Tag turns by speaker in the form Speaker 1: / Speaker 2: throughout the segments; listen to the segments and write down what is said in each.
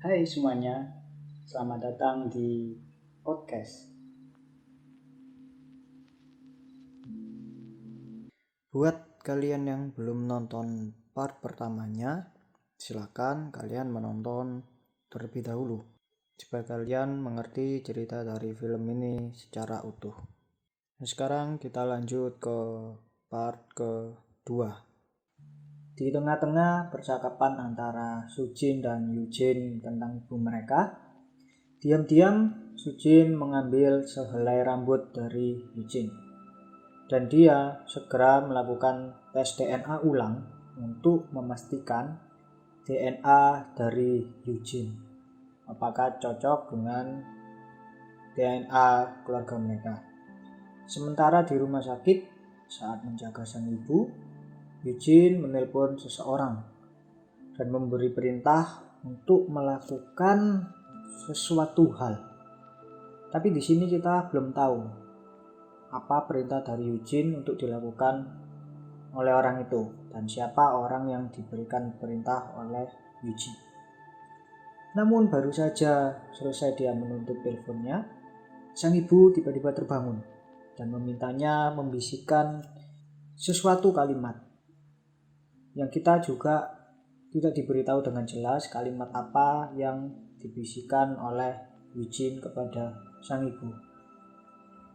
Speaker 1: Hai semuanya, selamat datang di podcast. Buat kalian yang belum nonton part pertamanya, silakan kalian menonton terlebih dahulu supaya kalian mengerti cerita dari film ini secara utuh. Nah, sekarang kita lanjut ke part kedua. Di tengah-tengah percakapan antara Sujin dan Eugene tentang ibu mereka, diam-diam Sujin mengambil sehelai rambut dari Eugene dan dia segera melakukan tes DNA ulang untuk memastikan DNA dari Eugene apakah cocok dengan DNA keluarga mereka. Sementara di rumah sakit saat menjaga sang ibu, Eugene menelpon seseorang dan memberi perintah untuk melakukan sesuatu hal. Tapi di sini kita belum tahu apa perintah dari Eugene untuk dilakukan oleh orang itu dan siapa orang yang diberikan perintah oleh Eugene. Namun baru saja selesai dia menutup teleponnya, sang ibu tiba-tiba terbangun dan memintanya membisikkan sesuatu kalimat yang kita juga tidak diberitahu dengan jelas kalimat apa yang dibisikkan oleh Eugene kepada sang ibu.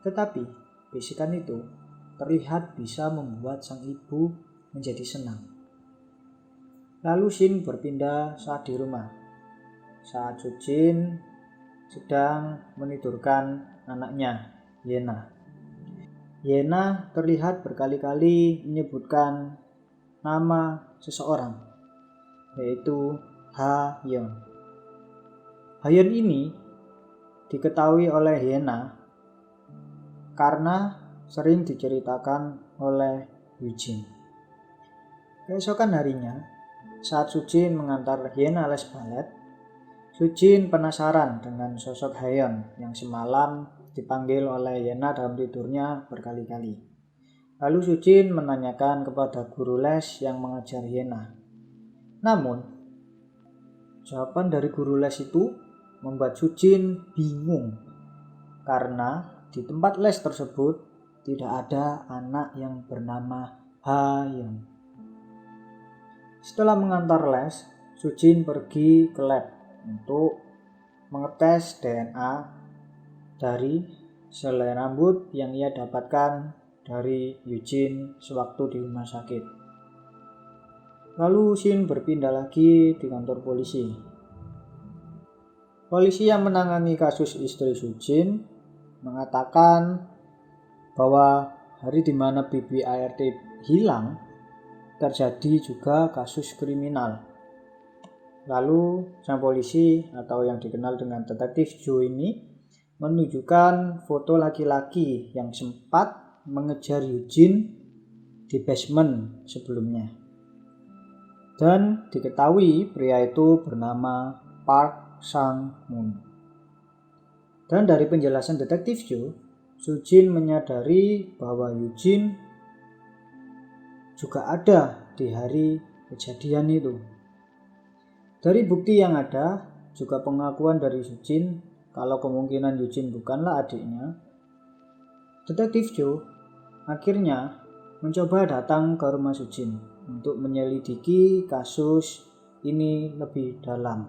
Speaker 1: Tetapi bisikan itu terlihat bisa membuat sang ibu menjadi senang. Lalu scene berpindah saat di rumah. Saat Sujin sedang menidurkan anaknya, Yena. Yena terlihat berkali-kali menyebutkan nama seseorang, yaitu Ha-yeon. Ha-yeon ini diketahui oleh Yena karena sering diceritakan oleh Eugene. Keesokan harinya, saat Sujin mengantar Yena les balet, Sujin penasaran dengan sosok Ha-yeon yang semalam dipanggil oleh Yena dalam tidurnya berkali-kali. Lalu Sujin menanyakan kepada guru les yang mengajar Yena. Namun, jawaban dari guru les itu membuat Sujin bingung karena di tempat les tersebut tidak ada anak yang bernama Ha-yeon. Setelah mengantar les, Sujin pergi ke lab untuk mengetes DNA dari selai rambut yang ia dapatkan dari Eugene sewaktu di rumah sakit. Lalu scene berpindah lagi di kantor polisi. Polisi yang menangani kasus istri Sujin mengatakan bahwa hari di mana bibi ART hilang terjadi juga kasus kriminal. Lalu sang polisi atau yang dikenal dengan detektif Joe ini menunjukkan foto laki-laki yang sempat mengejar Eugene di basement sebelumnya. Dan diketahui pria itu bernama Park Sang-moon. Dan dari penjelasan detektif Joe, Sujin menyadari bahwa Eugene juga ada di hari kejadian itu. Dari bukti yang ada, juga pengakuan dari Sujin kalau kemungkinan Eugene bukanlah adiknya, detektif Joe akhirnya mencoba datang ke rumah Sujin untuk menyelidiki kasus ini lebih dalam.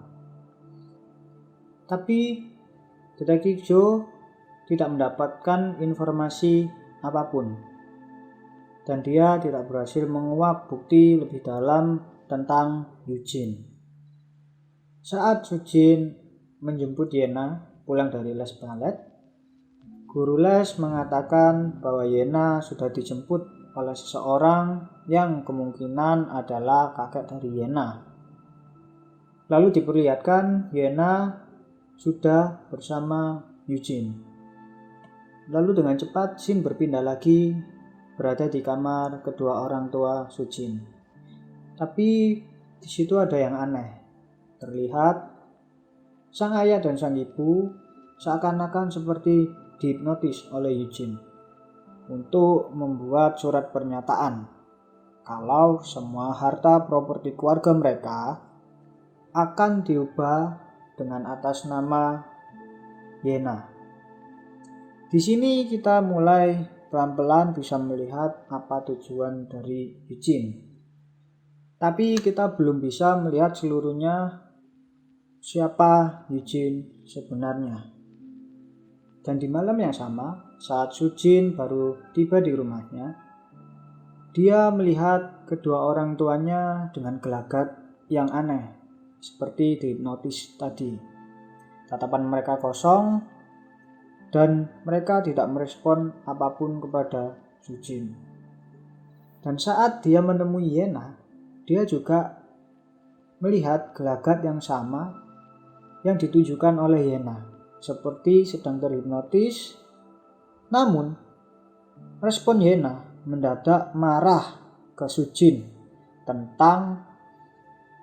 Speaker 1: Tapi detektif Joe tidak mendapatkan informasi apapun dan dia tidak berhasil menguak bukti lebih dalam tentang Eugene. Saat Sujin menjemput Yena pulang dari les balet, guru les mengatakan bahwa Yena sudah dijemput oleh seseorang yang kemungkinan adalah kakek dari Yena. Lalu diperlihatkan Yena sudah bersama Eugene. Lalu dengan cepat scene berpindah lagi berada di kamar kedua orang tua Sujin. Tapi di situ ada yang aneh. Terlihat sang ayah dan sang ibu seakan-akan seperti dihipnotis oleh Eugene untuk membuat surat pernyataan kalau semua harta properti keluarga mereka akan diubah dengan atas nama Yena. Di sini kita mulai pelan-pelan bisa melihat apa tujuan dari Eugene. Tapi kita belum bisa melihat seluruhnya siapa Eugene sebenarnya. Dan di malam yang sama, saat Sujin baru tiba di rumahnya, dia melihat kedua orang tuanya dengan gelagat yang aneh, seperti dihipnotis tadi. Tatapan mereka kosong dan mereka tidak merespon apapun kepada Sujin. Dan saat dia menemui Yena, dia juga melihat gelagat yang sama yang ditujukan oleh Yena, seperti sedang terhipnotis. Namun, respon Yena mendadak marah ke Sujin tentang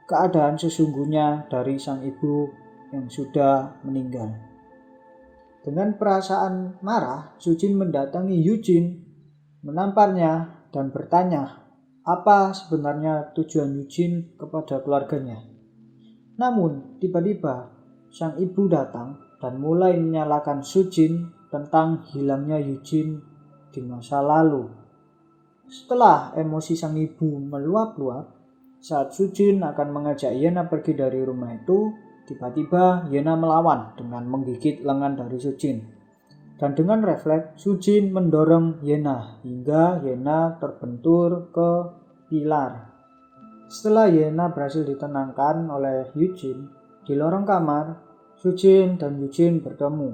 Speaker 1: keadaan sesungguhnya dari sang ibu yang sudah meninggal. Dengan perasaan marah, Sujin mendatangi Eugene, menamparnya dan bertanya apa sebenarnya tujuan Eugene kepada keluarganya. Namun, tiba-tiba sang ibu datang dan mulai menyalahkan Sujin tentang hilangnya Eugene di masa lalu. Setelah emosi sang ibu meluap-luap, saat Sujin akan mengajak Yena pergi dari rumah itu, tiba-tiba Yena melawan dengan menggigit lengan dari Sujin. Dan dengan refleks, Sujin mendorong Yena hingga Yena terbentur ke pilar. Setelah Yena berhasil ditenangkan oleh Eugene, di lorong kamar, Sujin dan Eugene bertemu.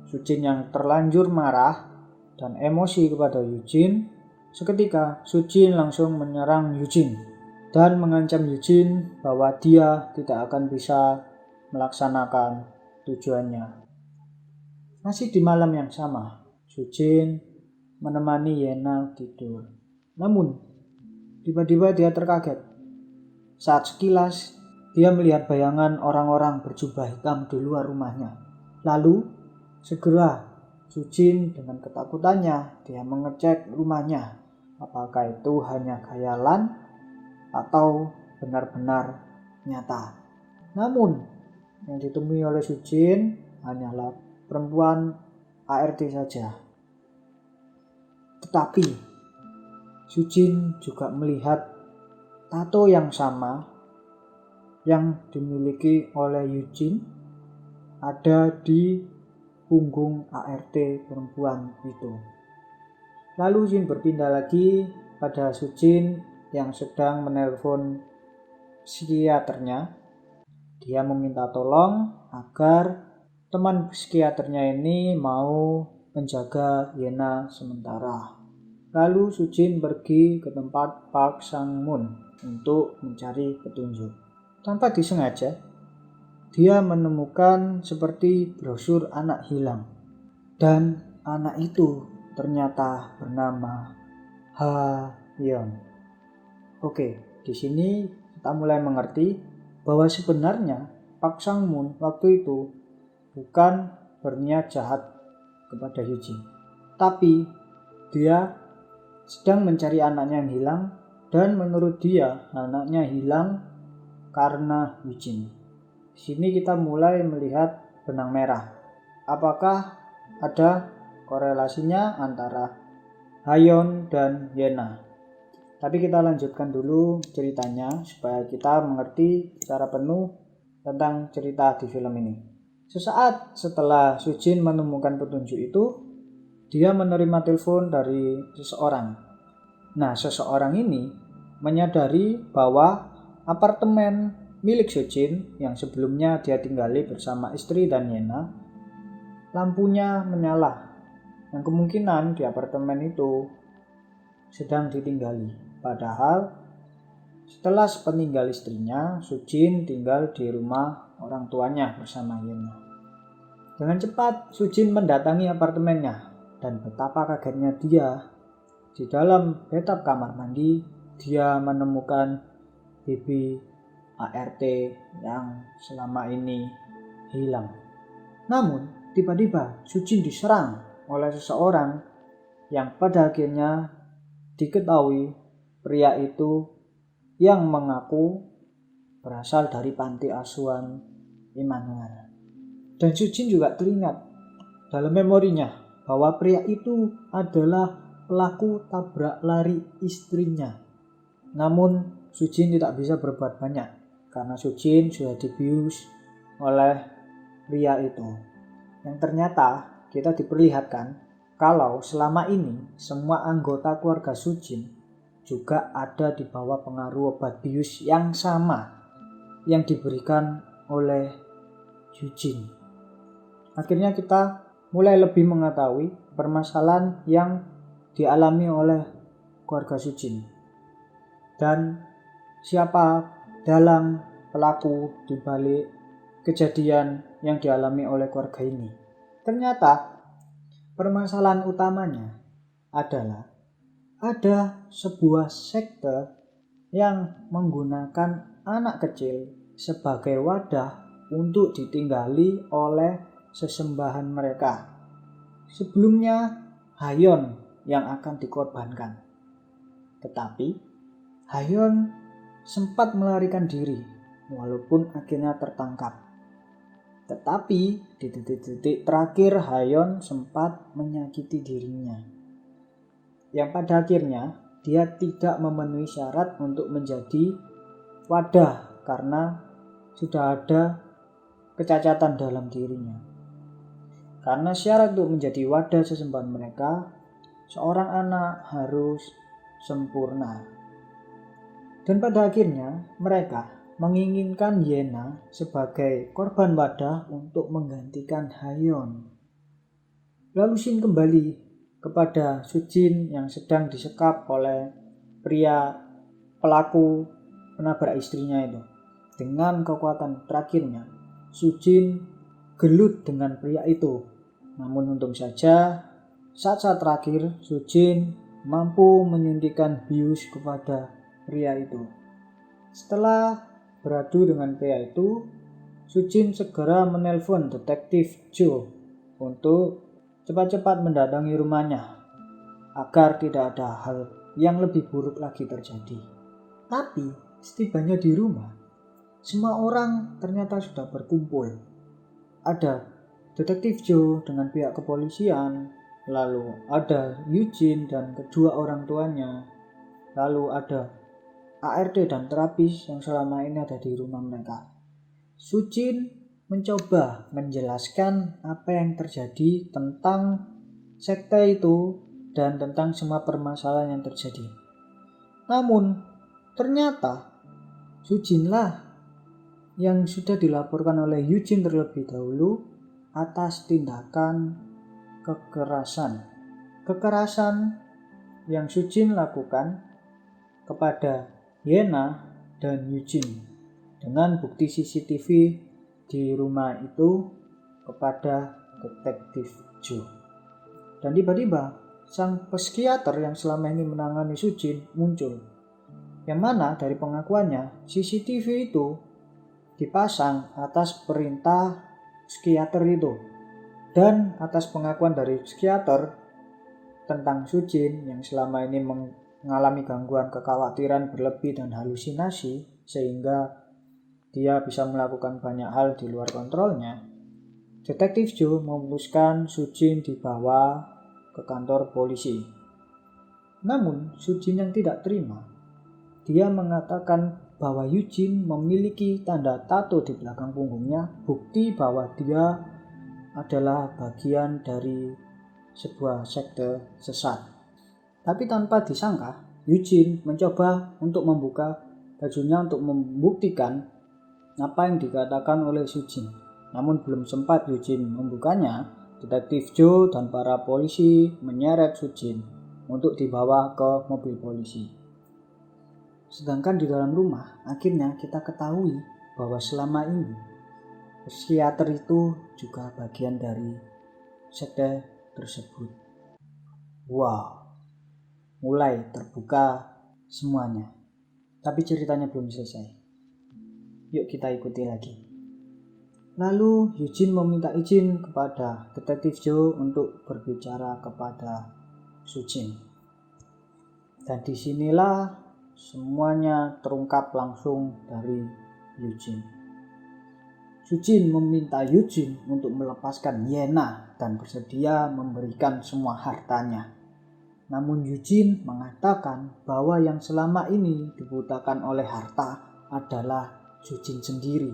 Speaker 1: Sujin yang terlanjur marah dan emosi kepada Eugene, seketika Sujin langsung menyerang Eugene dan mengancam Eugene bahwa dia tidak akan bisa melaksanakan tujuannya. Masih di malam yang sama, Sujin menemani Yena tidur. Namun, tiba-tiba dia terkaget. Saat sekilas, dia melihat bayangan orang-orang berjubah hitam di luar rumahnya. Lalu, segera Sujin dengan ketakutannya, dia mengecek rumahnya. Apakah itu hanya khayalan atau benar-benar nyata. Namun, yang ditemui oleh Sujin hanyalah perempuan ART saja. Tetapi Sujin juga melihat tato yang sama yang dimiliki oleh Eugene ada di punggung ART perempuan itu. Lalu Jin berpindah lagi pada Sujin yang sedang menelpon psikiaternya. Dia meminta tolong agar teman psikiaternya ini mau menjaga Yena sementara. Lalu Sujin pergi ke tempat Park Sang-moon untuk mencari petunjuk. Tanpa disengaja, dia menemukan seperti brosur anak hilang. Dan anak itu ternyata bernama Ha-yeon. Oke, di sini kita mulai mengerti bahwa sebenarnya Park Sang-moon waktu itu bukan berniat jahat kepada Eugene, tapi dia sedang mencari anaknya yang hilang, dan menurut dia anaknya hilang karena Eugene. Di sini kita mulai melihat benang merah. Apakah ada korelasinya antara Ha-yeon dan Yena? Tapi kita lanjutkan dulu ceritanya supaya kita mengerti secara penuh tentang cerita di film ini. Sesaat setelah Sujin menemukan petunjuk itu, dia menerima telepon dari seseorang. Nah, seseorang ini menyadari bahwa apartemen milik Sujin yang sebelumnya dia tinggali bersama istri dan Yena, lampunya menyala. Yang kemungkinan di apartemen itu sedang ditinggali. Padahal setelah sepeninggal istrinya, Sujin tinggal di rumah orang tuanya bersama Yena. Dengan cepat Sujin mendatangi apartemennya, dan betapa kagetnya dia. Di dalam bathtub kamar mandi, dia menemukan baby ART yang selama ini hilang. Namun tiba-tiba Sujin diserang oleh seseorang yang pada akhirnya diketahui pria itu yang mengaku berasal dari panti asuhan Immanuel. Dan Sujin juga teringat dalam memorinya bahwa pria itu adalah pelaku tabrak lari istrinya. Namun Sujin tidak bisa berbuat banyak karena Sujin sudah dibius oleh pria itu. Yang ternyata kita diperlihatkan kalau selama ini semua anggota keluarga Sujin juga ada di bawah pengaruh obat bius yang sama yang diberikan oleh Eugene. Akhirnya kita mulai lebih mengetahui permasalahan yang dialami oleh keluarga Sujin dan siapa dalang pelaku di balik kejadian yang dialami oleh keluarga ini. Ternyata permasalahan utamanya adalah ada sebuah sekte yang menggunakan anak kecil sebagai wadah untuk ditinggali oleh sesembahan mereka. Sebelumnya Hayon yang akan dikorbankan. Tetapi Hayon sempat melarikan diri walaupun akhirnya tertangkap. Tetapi di detik-detik terakhir Hayon sempat menyakiti dirinya. Yang pada akhirnya dia tidak memenuhi syarat untuk menjadi wadah karena sudah ada kecacatan dalam dirinya. Karena syarat untuk menjadi wadah sesembahan mereka, seorang anak harus sempurna. Dan pada akhirnya mereka menginginkan Yena sebagai korban wadah untuk menggantikan Hayon. Lalu Shin kembali kepada Sujin yang sedang disekap oleh pria pelaku penabrak istrinya itu. Dengan kekuatan terakhirnya, Sujin gelut dengan pria itu. Namun untung saja, saat-saat terakhir Sujin mampu menyuntikkan bius kepada pria itu. Setelah beradu dengan pria itu, Sujin segera menelpon detektif Joe untuk cepat-cepat mendatangi rumahnya agar tidak ada hal yang lebih buruk lagi terjadi. Tapi setibanya di rumah, semua orang ternyata sudah berkumpul. Ada detektif Joe dengan pihak kepolisian, lalu ada Eugene dan kedua orang tuanya, lalu ada ARD dan terapis yang selama ini ada di rumah mereka. Sujin mencoba menjelaskan apa yang terjadi tentang sekte itu dan tentang semua permasalahan yang terjadi. Namun ternyata Sujinlah yang sudah dilaporkan oleh Eugene terlebih dahulu atas tindakan kekerasan. Kekerasan yang Sujin lakukan kepada Yena dan Eugene dengan bukti CCTV di rumah itu kepada detektif Joe. Dan tiba-tiba sang psikiater yang selama ini menangani Sujin muncul, yang mana dari pengakuannya CCTV itu dipasang atas perintah psikiater itu. Dan atas pengakuan dari psikiater tentang Sujin yang selama ini mengalami gangguan kekhawatiran berlebih dan halusinasi sehingga dia bisa melakukan banyak hal di luar kontrolnya, detektif Joe memutuskan Sujin dibawa ke kantor polisi. Namun Sujin yang tidak terima, dia mengatakan bahwa Eugene memiliki tanda tato di belakang punggungnya, bukti bahwa dia adalah bagian dari sebuah sekte sesat. Tapi tanpa disangka, Eugene mencoba untuk membuka bajunya untuk membuktikan apa yang dikatakan oleh Sujin. Namun belum sempat Eugene membukanya, detektif Joe dan para polisi menyeret Sujin untuk dibawa ke mobil polisi. Sedangkan di dalam rumah, akhirnya kita ketahui bahwa selama ini psikiater itu juga bagian dari sekte tersebut. Wow, mulai terbuka semuanya. Tapi ceritanya belum selesai. Yuk kita ikuti lagi. Lalu Eugene meminta izin kepada detektif Joe untuk berbicara kepada Sujin. Dan disinilah semuanya terungkap langsung dari Eugene. Sujin meminta Eugene untuk melepaskan Yena dan bersedia memberikan semua hartanya. Namun Eugene mengatakan bahwa yang selama ini dibutakan oleh harta adalah Sujin sendiri.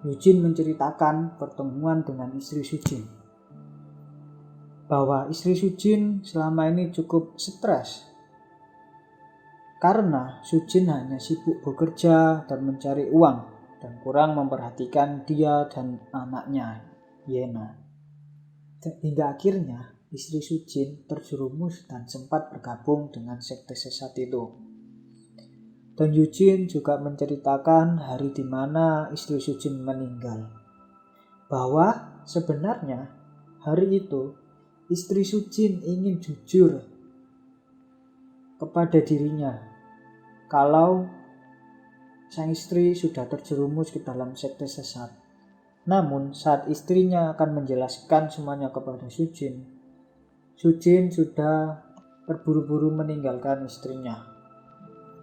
Speaker 1: Eugene menceritakan pertemuan dengan istri Sujin, bahwa istri Sujin selama ini cukup stres karena Sujin hanya sibuk bekerja dan mencari uang dan kurang memperhatikan dia dan anaknya, Yena. Hingga akhirnya istri Sujin terjerumus dan sempat bergabung dengan sekte sesat itu. Dan Eugene juga menceritakan hari di mana istri Sujin meninggal. Bahwa sebenarnya hari itu istri Sujin ingin jujur kepada dirinya kalau sang istri sudah terjerumus ke dalam sekte sesat. Namun saat istrinya akan menjelaskan semuanya kepada Sujin, Sujin sudah terburu-buru meninggalkan istrinya.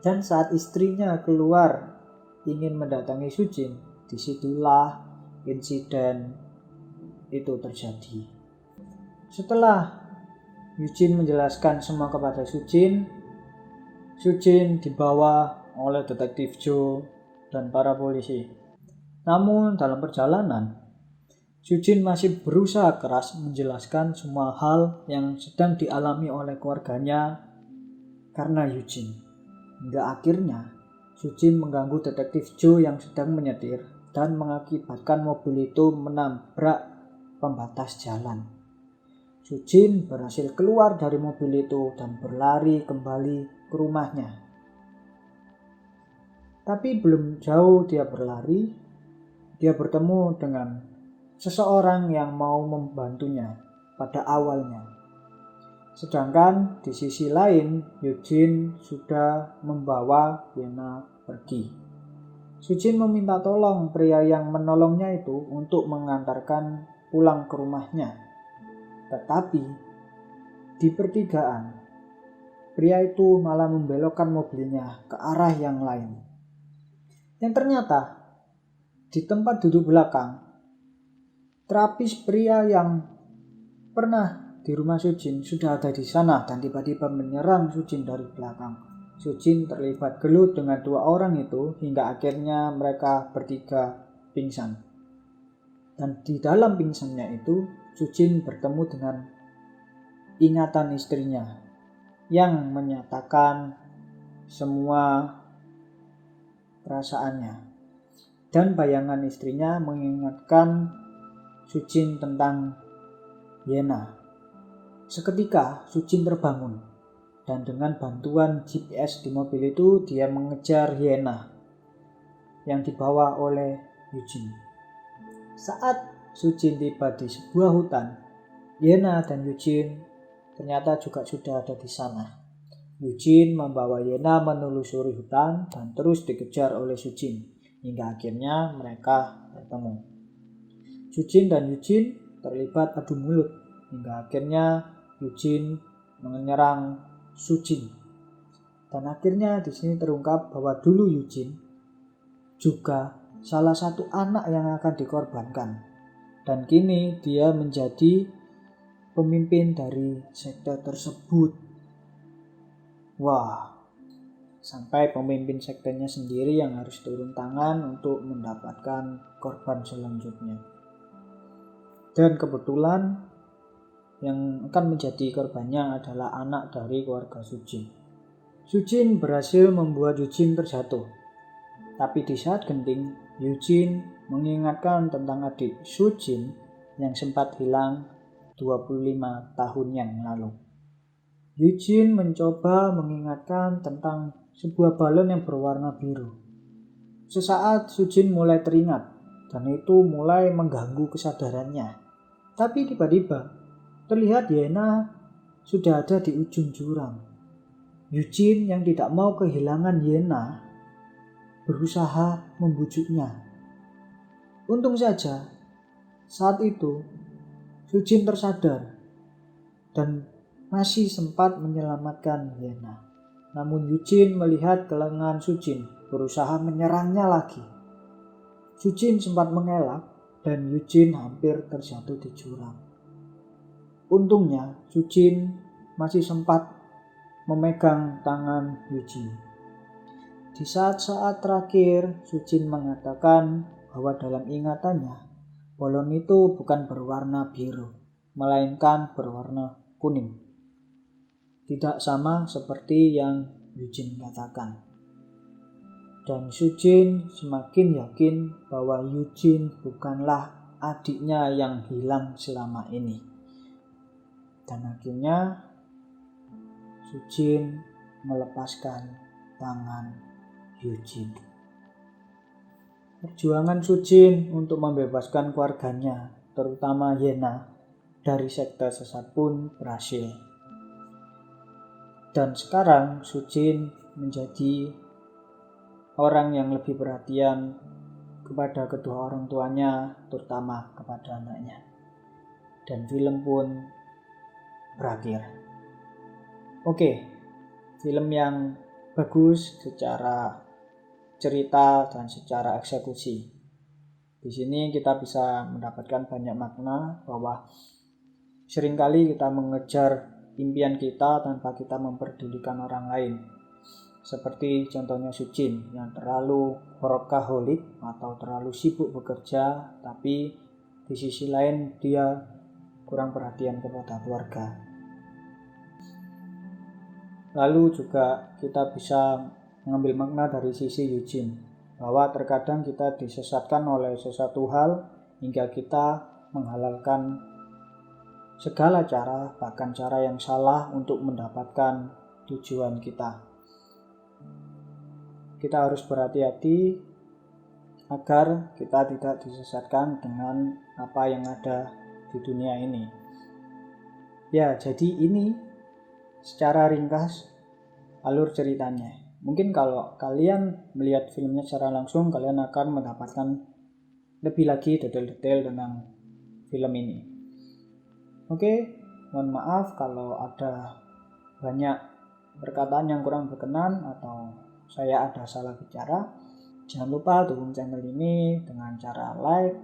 Speaker 1: Dan saat istrinya keluar ingin mendatangi Sujin, disitulah insiden itu terjadi. Setelah Eugene menjelaskan semua kepada Sujin, Sujin dibawa oleh detektif Joe dan para polisi. Namun dalam perjalanan, Sujin masih berusaha keras menjelaskan semua hal yang sedang dialami oleh keluarganya karena Eugene. Hingga akhirnya Sujin mengganggu detektif Joe yang sedang menyetir dan mengakibatkan mobil itu menabrak pembatas jalan. Sujin berhasil keluar dari mobil itu dan berlari kembali ke rumahnya. Tapi belum jauh dia berlari, dia bertemu dengan seseorang yang mau membantunya pada awalnya. Sedangkan di sisi lain, Eugene sudah membawa Yena pergi. Sujin meminta tolong pria yang menolongnya itu untuk mengantarkan pulang ke rumahnya. Tetapi di pertigaan, pria itu malah membelokkan mobilnya ke arah yang lain. Yang ternyata di tempat duduk belakang, terapis pria yang pernah di rumah Sujin sudah ada di sana dan tiba-tiba menyerang Sujin dari belakang. Sujin terlibat gelut dengan dua orang itu hingga akhirnya mereka bertiga pingsan. Dan di dalam pingsannya itu, Sujin bertemu dengan ingatan istrinya yang menyatakan semua perasaannya. Dan bayangan istrinya mengingatkan Sujin tentang Yena. Seketika Sujin terbangun dan dengan bantuan GPS di mobil itu dia mengejar Yena yang dibawa oleh Eugene. Saat Sujin tiba di sebuah hutan, Yena dan Eugene ternyata juga sudah ada di sana. Eugene membawa Yena menelusuri hutan dan terus dikejar oleh Sujin hingga akhirnya mereka bertemu. Sujin dan Eugene terlibat adu mulut hingga akhirnya Eugene menyerang Sujin. Dan akhirnya di sini terungkap bahwa dulu Eugene juga salah satu anak yang akan dikorbankan. Dan kini dia menjadi pemimpin dari sekte tersebut. Wah, sampai pemimpin sektenya sendiri yang harus turun tangan untuk mendapatkan korban selanjutnya. Dan kebetulan yang akan menjadi korbannya adalah anak dari keluarga Sujin. Sujin berhasil membuat Eugene terjatuh. Tapi di saat genting, Eugene mengingatkan tentang adik Sujin yang sempat hilang 25 tahun yang lalu. Eugene mencoba mengingatkan tentang sebuah balon yang berwarna biru. Sesaat Sujin mulai teringat dan itu mulai mengganggu kesadarannya. Tapi tiba-tiba terlihat Yena sudah ada di ujung jurang. Eugene yang tidak mau kehilangan Yena berusaha membujuknya. Untung saja saat itu Sujin tersadar dan masih sempat menyelamatkan Yena. Namun Eugene melihat kelengahan Sujin berusaha menyerangnya lagi. Sujin sempat mengelak dan Eugene hampir terjatuh di jurang. Untungnya Sujin masih sempat memegang tangan Eugene. Di saat-saat terakhir, Sujin mengatakan bahwa dalam ingatannya, balon itu bukan berwarna biru, melainkan berwarna kuning. Tidak sama seperti yang Eugene katakan. Dan Sujin semakin yakin bahwa Eugene bukanlah adiknya yang hilang selama ini. Dan akhirnya Sujin melepaskan tangan Eugene. Perjuangan Sujin untuk membebaskan keluarganya, terutama Yena, dari sekte sesat pun berhasil. Dan sekarang Sujin menjadi orang yang lebih perhatian kepada kedua orang tuanya, terutama kepada anaknya. Dan film pun berakhir. Oke, film yang bagus secara cerita dan secara eksekusi. Di sini kita bisa mendapatkan banyak makna bahwa seringkali kita mengejar impian kita tanpa kita memperdulikan orang lain. Seperti contohnya Sujin yang terlalu workaholic atau terlalu sibuk bekerja, tapi di sisi lain dia kurang perhatian kepada keluarga. Lalu juga kita bisa mengambil makna dari sisi Eugene, bahwa terkadang kita disesatkan oleh sesuatu hal hingga kita menghalalkan segala cara, bahkan cara yang salah untuk mendapatkan tujuan kita. Kita harus berhati-hati agar kita tidak disesatkan dengan apa yang ada di dunia ini. Ya, jadi ini secara ringkas alur ceritanya. Mungkin kalau kalian melihat filmnya secara langsung, kalian akan mendapatkan lebih lagi detail-detail tentang film ini. Oke, mohon maaf kalau ada banyak perkataan yang kurang berkenan atau saya ada salah bicara. Jangan lupa dukung channel ini dengan cara like,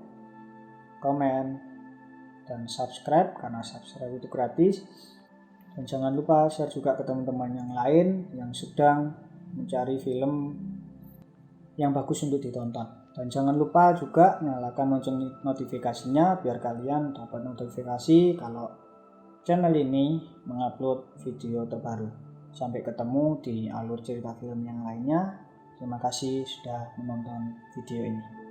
Speaker 1: komen, dan subscribe, karena subscribe itu gratis. Dan jangan lupa share juga ke teman-teman yang lain yang sedang mencari film yang bagus untuk ditonton. Dan jangan lupa juga nyalakan lonceng notifikasinya biar kalian dapat notifikasi kalau channel ini mengupload video terbaru. Sampai ketemu di alur cerita film yang lainnya. Terima kasih sudah menonton video ini.